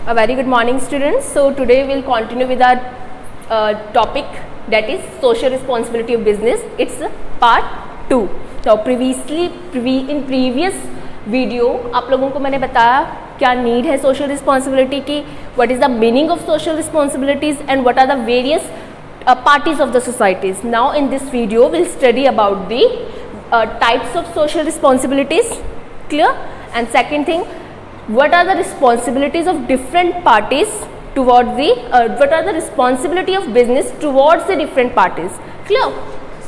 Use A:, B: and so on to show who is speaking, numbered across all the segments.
A: A very good morning, students. So today we'll continue with our topic, that is social responsibility of business. It's part 2. Now in previous video आप लोगों को मैंने बताया क्या need है social responsibility की, what is the meaning of social responsibilities and what are the various parties of the societies. Now in this video we'll study about the types of social responsibilities, clear? And second thing, what are the responsibilities of different parties towards the what are the responsibility of business towards the different parties, clear?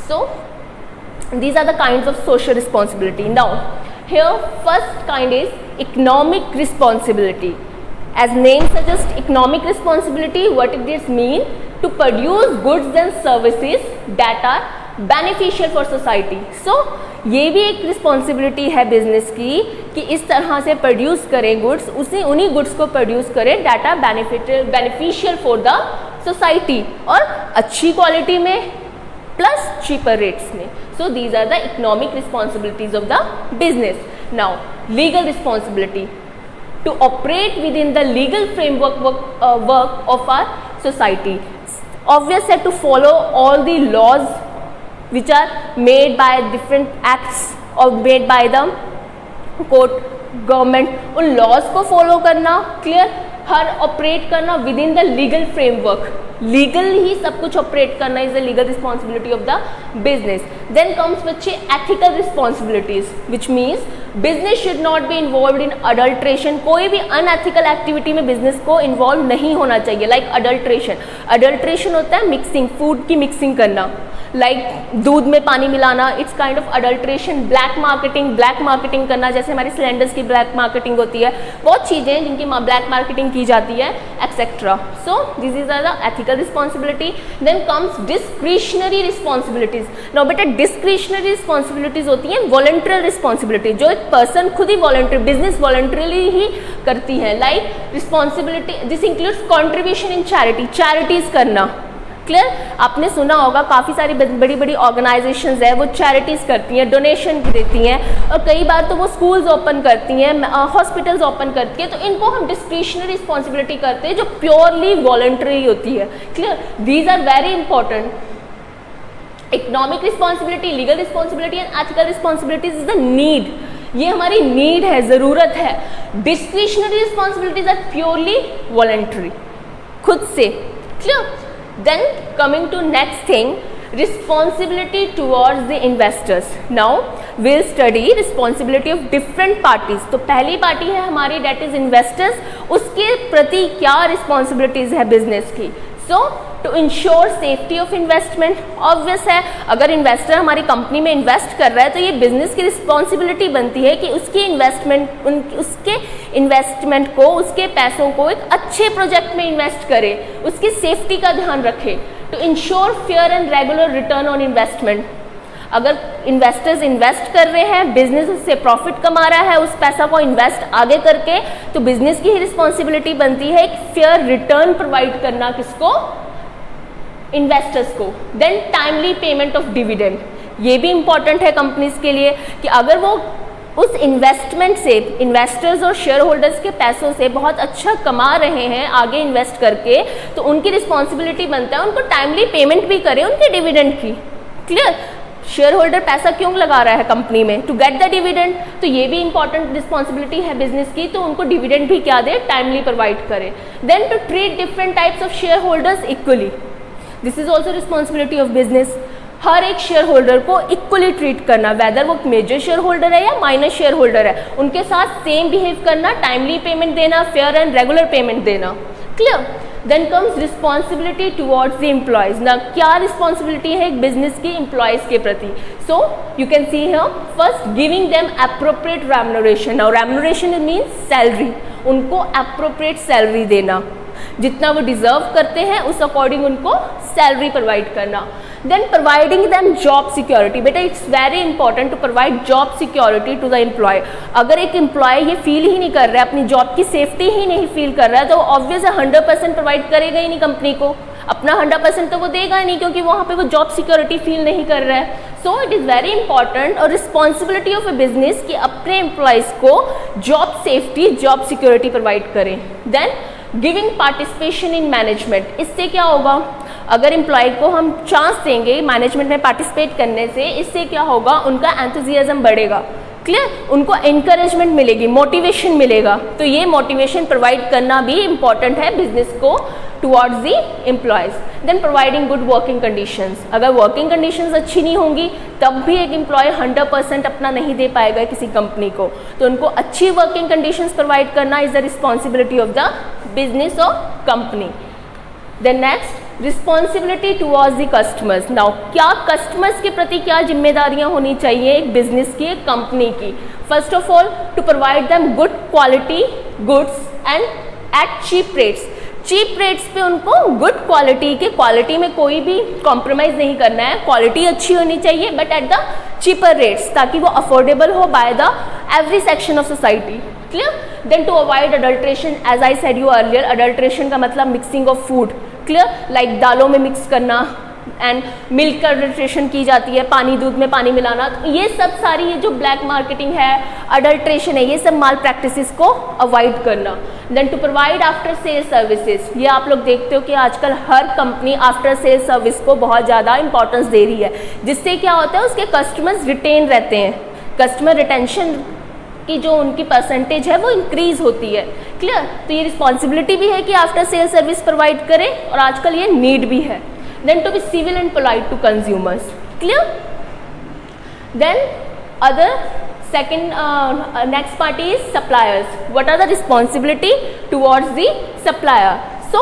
A: So these are the kinds of social responsibility. Now here first kind is economic responsibility. As name suggests, economic responsibility, what it does mean? To produce goods and services that are beneficial for society. So ये भी एक responsibility है business की कि इस तरह से produce करें गुड्स, उन्हीं गुड्स को प्रोड्यूस करें data beneficial for the society और अच्छी क्वालिटी में प्लस चीपर रेट्स में. So these are the economic responsibilities of the business. Now legal responsibility, to operate within the legal framework work of our society. Obvious है to follow all the laws which are made by different acts or made by the court, government. उन laws को follow करना, clear? हर operate करना with in the legal framework, legal ही सब कुछ operate करना is the legal responsibility of the business. Then comes बच्चे ethical responsibilities, which means business should not be involve in adulteration. कोई भी अनएथिकल एक्टिविटी में बिजनेस को इन्वॉल्व नहीं होना चाहिए. लाइक अडल्ट्रेशन, अडल्ट्रेशन होता है मिक्सिंग, फूड की मिक्सिंग करना, लाइक दूध में पानी मिलाना, it's kind of adulteration. Black marketing करना, जैसे हमारी सिलेंडर्स की ब्लैक मार्केटिंग होती है, बहुत चीज़ें जिनकी ब्लैक मार्केटिंग की जाती है, et cetera. So this is the ethical responsibility. Then comes discretionary responsibilities. Now बेटा डिस्क्रिशनरी रिस्पॉन्सिबिलिटीज होती हैं वॉलंटरी रिस्पॉन्सिबिलिटी, जो एक पर्सन खुद ही वॉलंटरी, बिजनेस वॉलंटरीली ही करती है. Like responsibility, this includes contribution in charity, charities करना, क्लियर? आपने सुना होगा काफ़ी सारी बड़ी बड़ी ऑर्गेनाइजेशंस है वो चैरिटीज़ करती हैं, डोनेशन देती हैं, और कई बार तो वो स्कूल्स ओपन करती हैं, हॉस्पिटल्स ओपन करती हैं. तो इनको हम डिस्क्रिशनरी रिस्पॉन्सिबिलिटी करते हैं जो प्योरली वॉलंटरी होती है, clear? These are very important. Economic responsibility, legal responsibility and ethical responsibilities is the need. ये हमारी नीड है, ज़रूरत है. Discretionary responsibilities are purely voluntary, खुद से, clear? Then coming to next thing, responsibility towards the investors. Now we'll study responsibility of different parties. तो पहली party है हमारी that is investors, उसके प्रति क्या responsibilities है business की. So to ensure safety of investment, obvious है अगर इन्वेस्टर हमारी कंपनी में इन्वेस्ट कर रहा है तो ये बिजनेस की रिस्पॉन्सिबिलिटी बनती है कि उसके इन्वेस्टमेंट को, उसके पैसों को एक अच्छे प्रोजेक्ट में इन्वेस्ट करे, उसकी सेफ्टी का ध्यान रखे. To ensure fair and regular return on investment. अगर इन्वेस्टर्स इन्वेस्ट कर रहे हैं, बिजनेस उससे प्रॉफिट कमा रहा है, उस पैसा को इन्वेस्ट आगे करके, तो बिजनेस की ही रिस्पॉन्सिबिलिटी बनती है एक फेयर रिटर्न प्रोवाइड करना, किसको? इन्वेस्टर्स को. Then timely payment of dividend, ये भी इंपॉर्टेंट है कंपनीज के लिए कि अगर वो उस इन्वेस्टमेंट से, इन्वेस्टर्स और शेयर होल्डर्स के पैसों से बहुत अच्छा कमा रहे हैं आगे इन्वेस्ट करके, तो उनकी रिस्पॉन्सिबिलिटी बनता है उनको टाइमली पेमेंट भी करें उनके डिविडेंड की, क्लियर? शेयर होल्डर पैसा क्यों लगा रहा है कंपनी में? To get the dividend. तो ये भी इंपॉर्टेंट रिस्पॉन्सिबिलिटी है बिजनेस की, तो उनको डिविडेंड भी क्या दे? टाइमली प्रोवाइड करें. Then to treat different types of share holders equally, this is also responsibility of business. हर एक शेयर होल्डर को इक्वली ट्रीट करना, वेदर वो मेजर शेयर होल्डर है या माइनर शेयर होल्डर है, उनके साथ सेम बिहेव करना, टाइमली पेमेंट देना, फेयर एंड रेगुलर पेमेंट देना, clear? Then comes responsibility towards the employees. ना क्या रिस्पॉन्सिबिलिटी है एक बिजनेस की एम्प्लॉयज के प्रति? So you can see here first giving them appropriate remuneration. Now remuneration means salary, उनको एप्रोप्रिएट सैलरी देना, जितना वो डिजर्व करते हैं उस अकॉर्डिंग उनको सैलरी प्रोवाइड करना. Then providing them job security. बेटा it's very important to provide job security to the employee. अगर एक एम्प्लॉय ये फील ही नहीं कर रहा है, अपनी जॉब की सेफ्टी ही नहीं फील कर रहा है, तो ऑब्वियस 100% प्रोवाइड करेगा ही नहीं कंपनी को. अपना 100% तो वो देगा नहीं, क्योंकि वहाँ पे वो जॉब सिक्योरिटी फील नहीं कर रहा है. So it is very important और रिस्पॉन्सिबिलिटी ऑफ ए बिजनेस कि अपने एम्प्लॉयज़ को job safety, job security provide करें. Then giving participation in management, इससे क्या होगा, अगर एम्प्लॉय को हम चांस देंगे मैनेजमेंट में पार्टिसिपेट करने से, इससे क्या होगा, उनका एंथुजियाज्म बढ़ेगा, क्लियर, उनको इंकरेजमेंट मिलेगी, मोटिवेशन मिलेगा। तो ये मोटिवेशन प्रोवाइड करना भी इम्पॉर्टेंट है बिजनेस को towards the employees. Then providing good working conditions, अगर वर्किंग कंडीशंस अच्छी नहीं होंगी तब भी एक एम्प्लॉय 100% अपना नहीं दे पाएगा किसी कंपनी को, तो उनको अच्छी वर्किंग कंडीशंस प्रोवाइड करना is the responsibility of the business और company. Then next, responsibility towards the customers. Now क्या कस्टमर्स के प्रति क्या जिम्मेदारियां होनी चाहिए एक बिजनेस की, एक कंपनी की? First of all, to provide them good quality goods and at cheap rates. Cheap rates पे उनको गुड क्वालिटी के, क्वालिटी में कोई भी कॉम्प्रोमाइज़ नहीं करना है, क्वालिटी अच्छी होनी चाहिए but at the cheaper rates, ताकि वो अफोर्डेबल हो by the every section of society, clear. Then to avoid adulteration, as I said you earlier, adulteration का मतलब mixing of food, clear, like दालों में मिक्स करना एंड मिल्क का adulteration की जाती है, पानी दूध में पानी मिलाना, तो ये सब सारी ये जो ब्लैक मार्केटिंग है, अडल्ट्रेशन है, ये सब माल प्रैक्टिसेस को अवॉइड करना। Then to provide after sale services, ये आप लोग देखते हो कि आजकल हर कंपनी आफ्टर सेल सर्विस को बहुत ज़्यादा इंपॉर्टेंस दे रही है, जिससे क्या होता है उसके कस्टमर्स रिटेन रहते हैं, कस्टमर रिटेंशन की जो उनकी परसेंटेज है वो इंक्रीज होती है, क्लियर। तो ये रिस्पॉन्सिबिलिटी भी है कि आफ्टर सेल सर्विस प्रोवाइड करें और आजकल ये नीड भी है। Then to be civil and polite to consumers, clear. Then other second next part is suppliers. What are the responsibility towards the supplier? So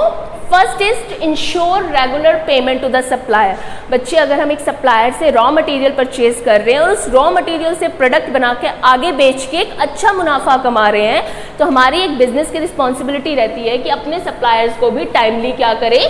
A: first is to ensure regular payment to the supplier. बच्चे, अगर हम एक supplier से raw material purchase कर रहे हैं और उस रॉ मटेरियल से प्रोडक्ट बना के आगे बेच के एक अच्छा मुनाफा कमा रहे हैं, तो हमारी एक बिजनेस की रिस्पॉन्सिबिलिटी रहती है कि अपने सप्लायर्स को भी टाइमली क्या करें,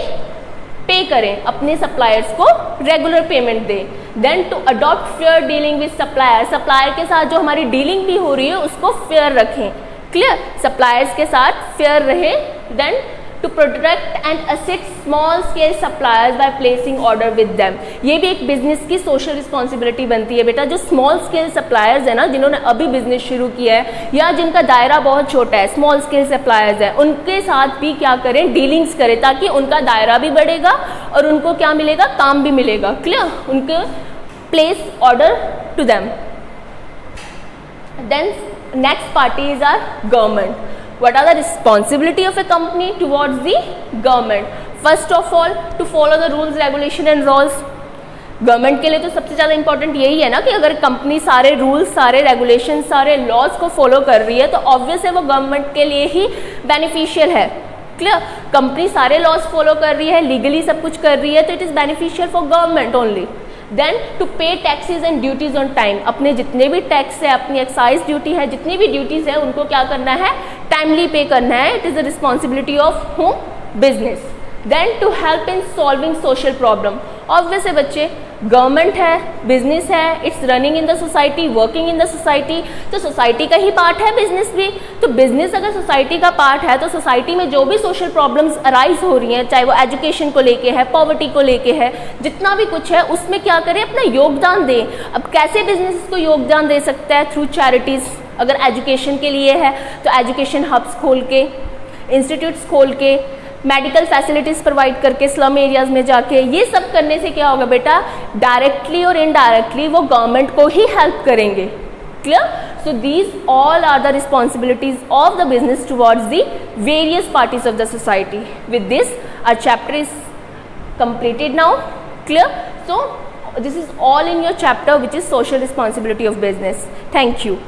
A: पे करें, अपने सप्लायर्स को रेगुलर पेमेंट दें। Then to adopt fair dealing with supplier, supplier के साथ जो हमारी डीलिंग भी हो रही है उसको फेयर रखें, क्लियर, सप्लायर्स के साथ फेयर रहे। Then to protect and assist small scale suppliers by placing order with them, ये भी एक बिजनेस की सोशल रिस्पॉन्सिबिलिटी बनती है बेटा। जो स्मॉल स्केल सप्लायर्स है ना, जिन्होंने अभी बिजनेस शुरू किया है या जिनका दायरा बहुत छोटा है, स्मॉल स्केल सप्लायर्स है, उनके साथ भी क्या करें, डीलिंग्स करें, ताकि उनका दायरा भी बढ़ेगा और उनको क्या मिलेगा, काम भी मिलेगा, क्लियर, उनके place order to them. Then next party is our government. What are the responsibility of a company towards the government? First of all, to follow the rules, regulation and laws. Government के लिए तो सबसे ज़्यादा important यही है ना कि अगर कंपनी सारे रूल्स, सारे रेगुलेशन, सारे लॉज को फॉलो कर रही है तो ऑब्वियस है वो गवर्नमेंट के लिए ही बेनिफिशियल है, क्लियर। कंपनी सारे लॉज फॉलो कर रही है, लीगली सब कुछ कर रही है, तो it is beneficial for government only. Then to pay taxes and duties on time, अपने जितने भी टैक्स है, अपनी एक्साइज ड्यूटी है, जितनी भी ड्यूटीज है, उनको क्या करना है, टाइमली पे करना है। It is the responsibility of home business. Then to help in solving social problem, obvious है बच्चे, गवर्नमेंट है, बिजनेस है, it's running in the society, working in the society, तो सोसाइटी का ही पार्ट है बिजनेस भी। तो बिजनेस अगर सोसाइटी का पार्ट है तो सोसाइटी में जो भी सोशल प्रॉब्लम्स अराइज हो रही हैं, चाहे वो एजुकेशन को लेके है, पॉवर्टी को लेके है, जितना भी कुछ है उसमें क्या करें, अपना योगदान दें। अब कैसे बिजनेस को योगदान दे सकता है? Through charities. अगर एजुकेशन के लिए है तो एजुकेशन हब्स खोल के, इंस्टीट्यूट्स खोल के, मेडिकल फैसिलिटीज़ प्रोवाइड करके, स्लम एरियाज़ में जाके, ये सब करने से क्या होगा बेटा, डायरेक्टली और इनडायरेक्टली वो गवर्नमेंट को ही हेल्प करेंगे, clear. So these all are the responsibilities of the business towards the various parties of the society. With this our chapter is completed now, clear? So this is all in your chapter which is social responsibility of business. Thank you.